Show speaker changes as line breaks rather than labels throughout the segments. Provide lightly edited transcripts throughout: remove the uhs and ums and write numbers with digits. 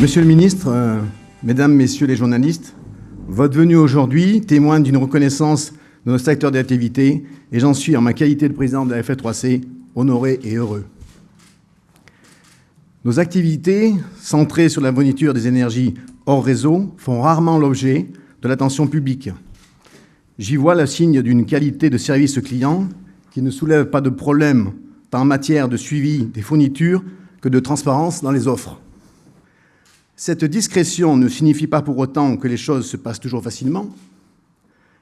Monsieur le ministre, mesdames, messieurs les journalistes, votre venue aujourd'hui témoigne d'une reconnaissance de nos secteurs d'activité et j'en suis, en ma qualité de président de la FF3C, honoré et heureux. Nos activités, centrées sur la fourniture des énergies hors réseau, font rarement l'objet de l'attention publique. J'y vois le signe d'une qualité de service client qui ne soulève pas de problème tant en matière de suivi des fournitures que de transparence dans les offres. Cette discrétion ne signifie pas pour autant que les choses se passent toujours facilement.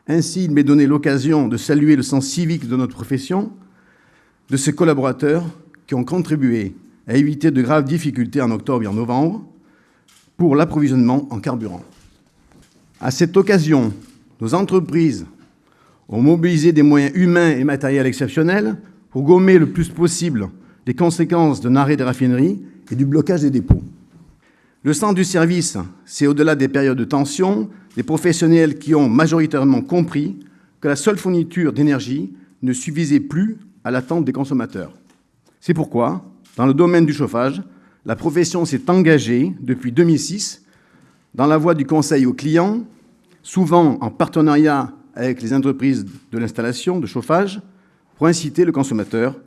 Ainsi, il m'est donné l'occasion de saluer le sens civique de notre profession, de ses collaborateurs qui ont contribué à éviter de graves difficultés en octobre et en novembre pour l'approvisionnement en carburant. À cette occasion, nos entreprises ont mobilisé des moyens humains et matériels exceptionnels pour gommer le plus possible les conséquences d'un arrêt des raffineries et du blocage des dépôts. Le sens du service, c'est au-delà des périodes de tension, des professionnels qui ont majoritairement compris que la seule fourniture d'énergie ne suffisait plus à l'attente des consommateurs. C'est pourquoi, dans le domaine du chauffage, la profession s'est engagée depuis 2006 dans la voie du conseil aux clients, souvent en partenariat avec les entreprises de l'installation de chauffage, pour inciter le consommateur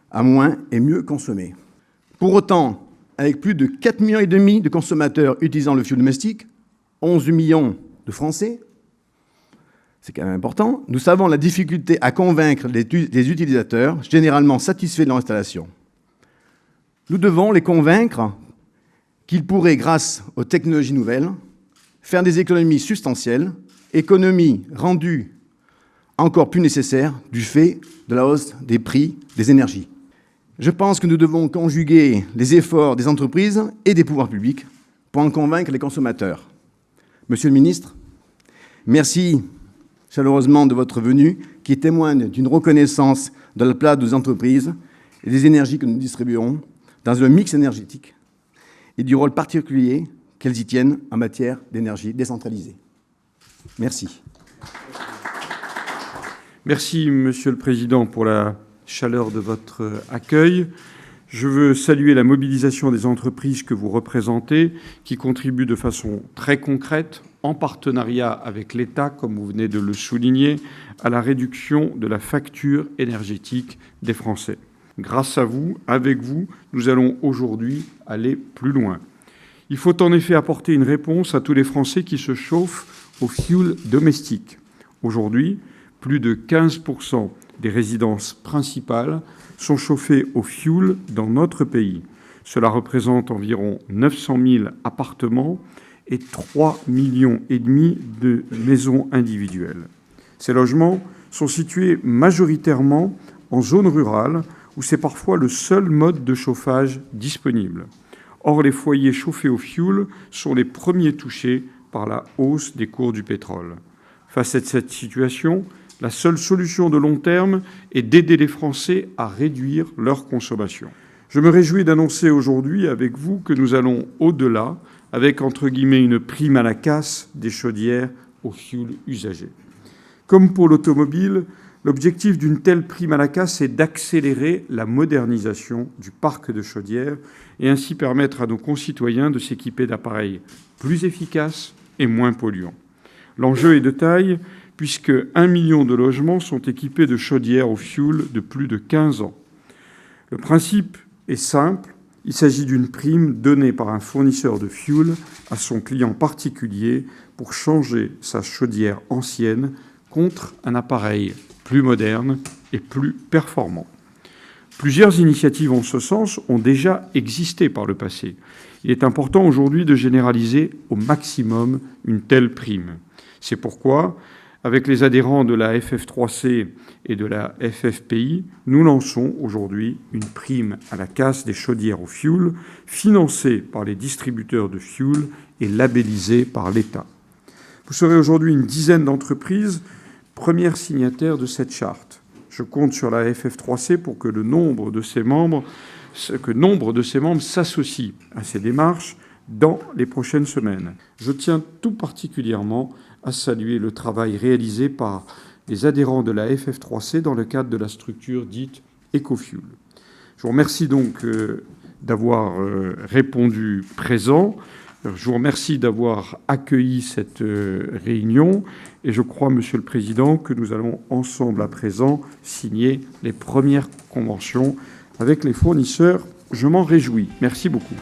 à moins et mieux consommer. Pour autant, avec plus de 4,5 millions de consommateurs utilisant le fioul domestique, 11 millions de Français, c'est quand même important, nous savons la difficulté à convaincre les utilisateurs, généralement satisfaits de leur installation. Nous devons les convaincre qu'ils pourraient, grâce aux technologies nouvelles, faire des économies substantielles, économies rendues encore plus nécessaires du fait de la hausse des prix des énergies. Je pense que nous devons conjuguer les efforts des entreprises et des pouvoirs publics pour en convaincre les consommateurs. Monsieur le ministre, merci chaleureusement de votre venue qui témoigne d'une reconnaissance de la place des entreprises et des énergies que nous distribuons dans un mix énergétique et du rôle particulier qu'elles y tiennent en matière d'énergie décentralisée. Merci.
Merci, Monsieur le Président, pour la chaleur de votre accueil. Je veux saluer la mobilisation des entreprises que vous représentez, qui contribuent de façon très concrète, en partenariat avec l'État, comme vous venez de le souligner, à la réduction de la facture énergétique des Français. Grâce à vous, avec vous, nous allons aujourd'hui aller plus loin. Il faut en effet apporter une réponse à tous les Français qui se chauffent au fioul domestique. Aujourd'hui, plus de 15% des résidences principales sont chauffées au fioul dans notre pays. Cela représente environ 900 000 appartements et 3,5 millions de maisons individuelles. Ces logements sont situés majoritairement en zone rurale où c'est parfois le seul mode de chauffage disponible. Or, les foyers chauffés au fioul sont les premiers touchés par la hausse des cours du pétrole. Face à cette situation, la seule solution de long terme est d'aider les Français à réduire leur consommation. Je me réjouis d'annoncer aujourd'hui avec vous que nous allons au-delà avec, entre guillemets, une prime à la casse des chaudières au fioul usagé. Comme pour l'automobile, l'objectif d'une telle prime à la casse est d'accélérer la modernisation du parc de chaudières et ainsi permettre à nos concitoyens de s'équiper d'appareils plus efficaces et moins polluants. L'enjeu est de taille puisque 1 million de logements sont équipés de chaudières au fioul de plus de 15 ans. Le principe est simple, il s'agit d'une prime donnée par un fournisseur de fioul à son client particulier pour changer sa chaudière ancienne contre un appareil plus moderne et plus performant. Plusieurs initiatives en ce sens ont déjà existé par le passé. Il est important aujourd'hui de généraliser au maximum une telle prime. C'est pourquoi, avec les adhérents de la FF3C et de la FFPI, nous lançons aujourd'hui une prime à la casse des chaudières au fioul, financée par les distributeurs de fioul et labellisée par l'État. Vous serez aujourd'hui une dizaine d'entreprises premières signataires de cette charte. Je compte sur la FF3C pour que nombre de ses membres s'associent à ces démarches dans les prochaines semaines. Je tiens tout particulièrement à saluer le travail réalisé par les adhérents de la FF3C dans le cadre de la structure dite Ecofuel. Je vous remercie donc d'avoir répondu présent. Je vous remercie d'avoir accueilli cette réunion et je crois, Monsieur le Président, que nous allons ensemble à présent signer les premières conventions avec les fournisseurs. Je m'en réjouis. Merci beaucoup.